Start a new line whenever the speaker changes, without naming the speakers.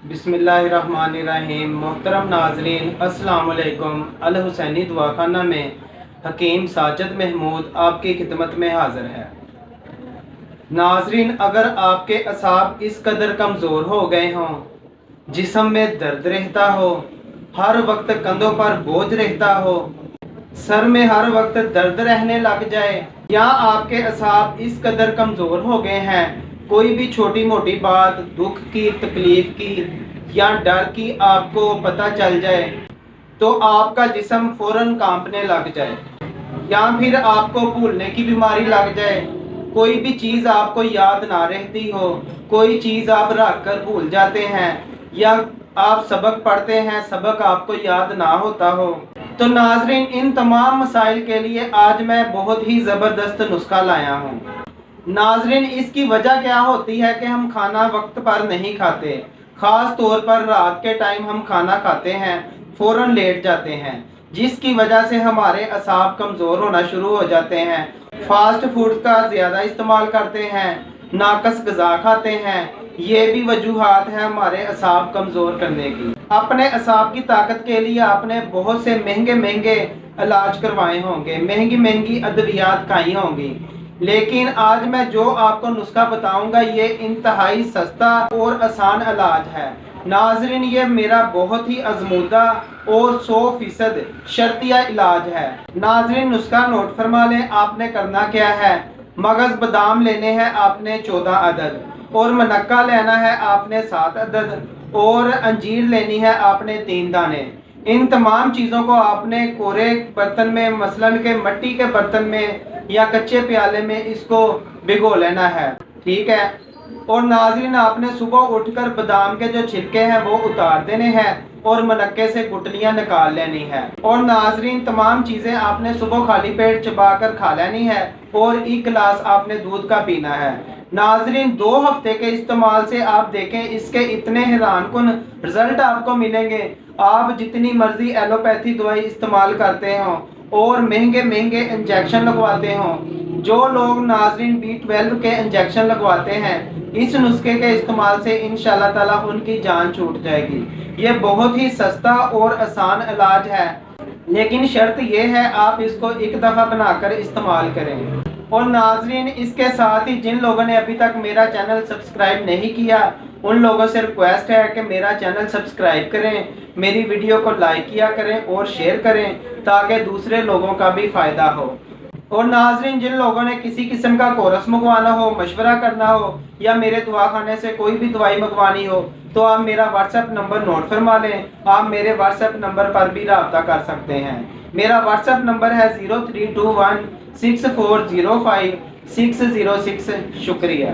बिस्मिल्लाहिर्रहमानिर्रहीम। मोहतरम नाजरीन, अस्सलाम वालेकुम। अल हुसैनी दवाखाना में हकीम साजिद महमूद आपकी खिदमत में हाजिर है। नाजरीन, अगर आपके असाब इस कदर कमज़ोर हो गए हों, जिस्म में दर्द रहता हो, हर वक्त कंधों पर बोझ रहता हो, सर में हर वक्त दर्द रहने लग जाए, या आपके असाब इस कदर कमज़ोर हो गए हैं, कोई भी छोटी मोटी बात दुख की, तकलीफ की या डर की आपको पता चल जाए तो आपका जिस्म फौरन कांपने लग जाए, या फिर आपको भूलने की बीमारी लग जाए, कोई भी चीज़ आपको याद ना रहती हो, कोई चीज़ आप रख कर भूल जाते हैं, या आप सबक पढ़ते हैं सबक आपको याद ना होता हो, तो नाजरीन इन तमाम मसाइल के लिए आज मैं बहुत ही ज़बरदस्त नुस्खा लाया हूँ। नाजरीन, इसकी वजह क्या होती है कि हम खाना वक्त पर नहीं खाते। ख़ास तौर पर रात के टाइम हम खाना खाते हैं, फ़ौरन लेट जाते हैं, जिसकी वजह से हमारे असाब कमज़ोर होना शुरू हो जाते हैं। फास्ट फूड का ज़्यादा इस्तेमाल करते हैं, नाकस ग़िज़ा खाते हैं, ये भी वजूहात है हमारे असाब कमज़ोर करने की। अपने असाब की ताकत के लिए आपने बहुत से महंगे महंगे इलाज करवाए होंगे, महंगी महंगी अद्वियात खाई होंगी, लेकिन आज मैं जो आपको नुस्खा बताऊंगा ये इंतहाई सस्ता और आसान इलाज है। नाजरीन, ये मेरा बहुत ही आजमूदा और 100% शर्तिया इलाज है। नाजरीन, नुस्खा नोट फरमा लें। आपने करना क्या है, मगज़ बादाम लेने हैं आपने 14 अदद, और मनक्का लेना है आपने 7 अदद, और अंजीर लेनी है आपने 3 दाने। इन तमाम चीज़ों को आपने कोरे बर्तन में, मसलन के मिट्टी के बर्तन में या कच्चे प्याले में इसको भिगो लेना है, ठीक है। और नाजरीन, आपने सुबह उठकर बादाम के जो छिलके हैं वो उतार देने हैं और मनक्के से गुठलियां निकाल लेनी है। और नाजरीन, तमाम चीज़ें आपने सुबह खाली पेट चबा कर खा लेनी है, और 1 गिलास आपने दूध का पीना है। नाजरीन, 2 हफ्ते के इस्तेमाल से आप देखें इसके इतने हैरानकुन रिजल्ट आपको मिलेंगे। आप जितनी मर्जी एलोपैथी दवाई इस्तेमाल करते हों और महंगे महंगे इंजेक्शन लगवाते हों, जो लोग नाजरीन B12 के इंजेक्शन लगवाते हैं, इस नुस्खे के इस्तेमाल से इंशाल्लाह ताला उनकी जान छूट जाएगी। ये बहुत ही सस्ता और आसान इलाज है, लेकिन शर्त यह है आप इसको एक दफ़ा बनाकर इस्तेमाल करें। और नाजरीन, इसके साथ ही जिन लोगों ने अभी तक मेरा चैनल सब्सक्राइब नहीं किया, उन लोगों से रिक्वेस्ट है कि मेरा चैनल सब्सक्राइब करें, मेरी वीडियो को लाइक किया करें और शेयर करें, ताकि दूसरे लोगों का भी फ़ायदा हो। और नाजरीन, जिन लोगों ने किसी किस्म का कोर्स मंगवाना हो, मशवरा करना हो, या मेरे दवाखाने से कोई भी दवाई मंगवानी हो, तो आप मेरा व्हाट्सएप नंबर नोट फरमा लें। आप मेरे व्हाट्सएप नंबर पर भी रब्ता कर सकते हैं। मेरा व्हाट्सएप नंबर है 0321 6405 606। शुक्रिया।